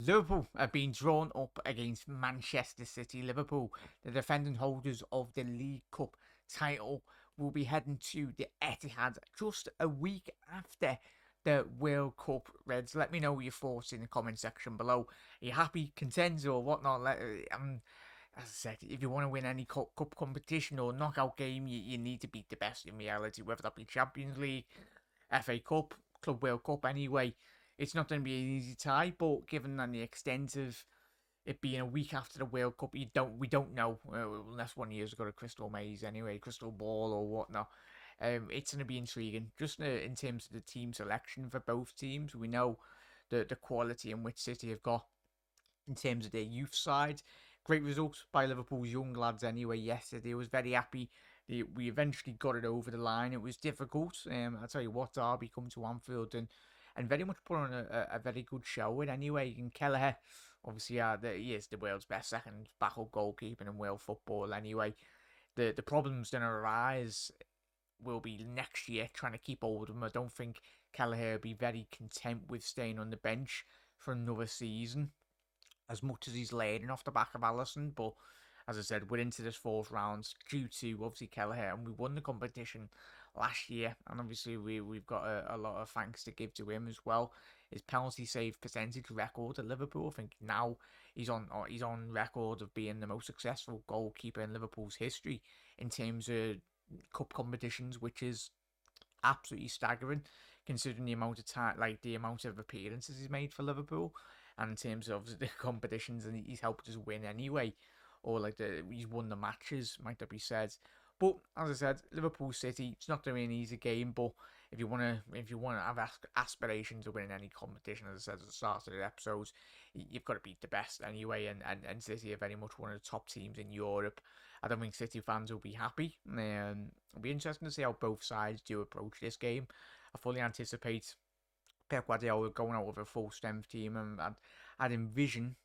Liverpool have been drawn up against Manchester City. Liverpool, the defending holders of the League Cup title, will be heading to the Etihad just a week after the World Cup. Reds, let me know your thoughts in the comment section below. Are you happy, content, or whatnot? As I said, if you want to win any cup competition or knockout game, you need to beat the best in reality, whether that be Champions League, FA Cup, Club World Cup anyway. It's not going to be an easy tie, but given the extent of it being a week after the World Cup, we don't know unless one year's got a crystal maze anyway, crystal ball or whatnot. It's going to be intriguing. Just in terms of the team selection for both teams, we know the quality in which City have got in terms of their youth side. Great results by Liverpool's young lads anyway yesterday. I was very happy we eventually got it over the line. It was difficult. I'll tell you what, Derby come to Anfield and very much put on a very good show it anyway. And Kelleher, obviously, he is the world's best second backup goalkeeper in world football anyway. The problems that arise will be next year trying to keep hold of him. I don't think Kelleher will be very content with staying on the bench for another season as much as he's learning off the back of Alisson. But as I said, we're into this fourth round due to obviously Kelleher, and we won the competition last year, and obviously we've got a lot of thanks to give to him as well. His penalty save percentage record at Liverpool, I think now he's on record of being the most successful goalkeeper in Liverpool's history in terms of cup competitions, which is absolutely staggering considering the amount of time, like the amount of appearances he's made for Liverpool, and in terms of the competitions, and he's helped us win anyway, or like he's won the matches, might that be said. But as I said, Liverpool City, it's not going to be an easy game. But if you wanna have aspirations of winning any competition, as I said at the start of the episodes, you've got to beat the best anyway. And City are very much one of the top teams in Europe. I don't think City fans will be happy. It'll be interesting to see how both sides do approach this game. I fully anticipate Pep Guardiola going out with a full strength team, and I'd envision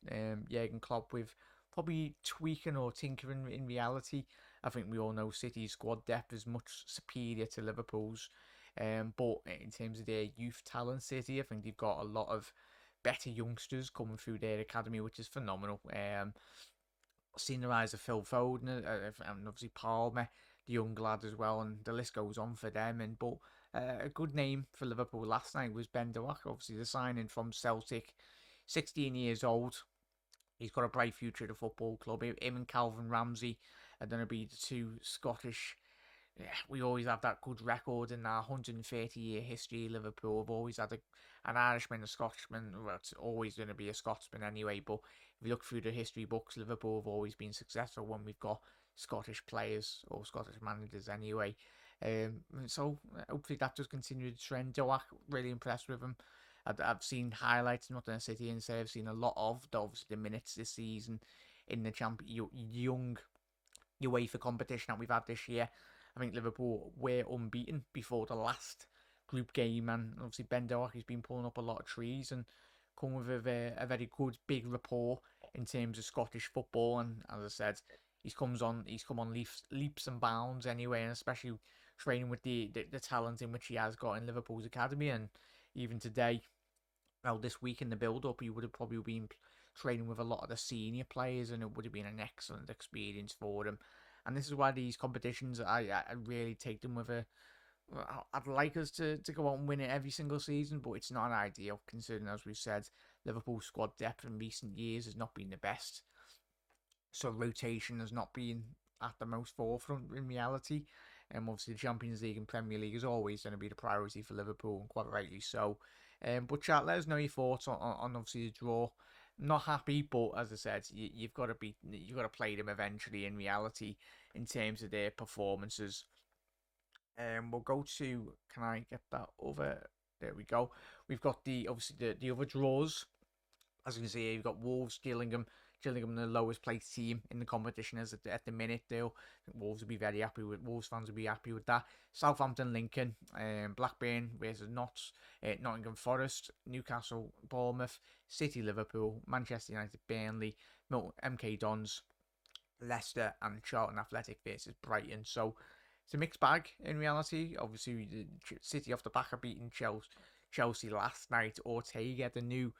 Jurgen Klopp with probably tweaking or tinkering in reality. I think we all know City's squad depth is much superior to Liverpool's. But in terms of their youth talent, City, I think they've got a lot of better youngsters coming through their academy, which is phenomenal. Seen the rise of Phil Foden and obviously Palmer, the young lad as well, and the list goes on for them. And a good name for Liverpool last night was Ben Doak, obviously the signing from Celtic, 16 years old. He's got a bright future at the football club. Him and Calvin Ramsey are going to be the two Scottish. Yeah, we always have that good record in our 130-year history. Liverpool have always had an Irishman, a Scotsman. Well, it's always going to be a Scotsman anyway. But if you look through the history books, Liverpool have always been successful when we've got Scottish players or Scottish managers anyway. So hopefully that does continue the trend. Doak, really impressed with him. I've seen highlights, not going to sit here and say I've seen a lot of obviously the minutes this season in the young UEFA competition that we've had this year. I think Liverpool were unbeaten before the last group game, and obviously Ben Doak has been pulling up a lot of trees and come with a very good big rapport in terms of Scottish football. And as I said, he's come on leaps and bounds anyway, and especially training with the talent in which he has got in Liverpool's academy. And even today, well, this week in the build-up, he would have probably been training with a lot of the senior players, and it would have been an excellent experience for him. And this is why these competitions, I really take them with a. I'd like us to go out and win it every single season, but it's not ideal considering, as we've said, Liverpool's squad depth in recent years has not been the best. So rotation has not been at the most forefront in reality. And obviously the Champions League and Premier League is always going to be the priority for Liverpool, and quite rightly so. But chat, let us know your thoughts on obviously the draw. Not happy, but as I said, you've got to play them eventually in reality in terms of their performances. We'll go to, can I get that over? There we go. We've got obviously the other draws. As you can see, you've got Wolves, Gillingham, the lowest placed team in the competition as at the minute. Wolves will be very happy with. Wolves fans will be happy with that. Southampton, Lincoln, Blackburn versus Notts, Nottingham Forest, Newcastle, Bournemouth, City, Liverpool, Manchester United, Burnley, Milton, MK Dons, Leicester, and Charlton Athletic versus Brighton. So it's a mixed bag in reality. Obviously, City off the back of beating Chelsea last night. Ortega, the new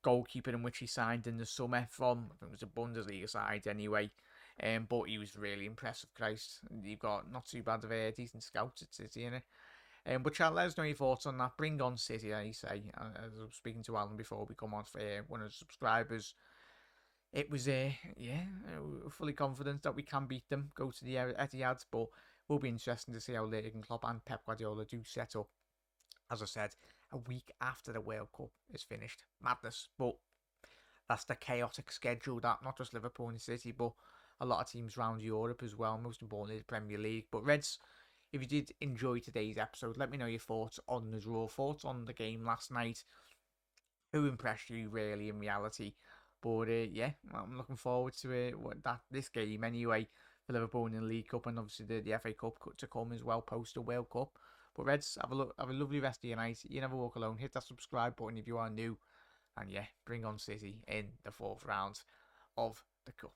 goalkeeper in which he signed in the summer from, I think it was a Bundesliga side anyway. But he was really impressive, Christ. You've got not too bad of a decent scouts at City, innit? But chat, let us know your thoughts on that. Bring on City, I say. As I was speaking to Alan before we come on for one of the subscribers, it was we're fully confident that we can beat them, go to the Etihad, but will be interesting to see how Jurgen Klopp and Pep Guardiola do set up. As I said, a week after the World Cup is finished. Madness, but that's the chaotic schedule that not just Liverpool and City, but a lot of teams around Europe as well, most importantly the Premier League. But Reds, if you did enjoy today's episode, let me know your thoughts on the draw, thoughts on the game last night. Who impressed you really in reality? But yeah, I'm looking forward to this game anyway for Liverpool in the League Cup and obviously the FA Cup to come as well post the World Cup. But Reds, have a lovely rest of your night. You never walk alone. Hit that subscribe button if you are new, and yeah, bring on City in the fourth round of the Cup.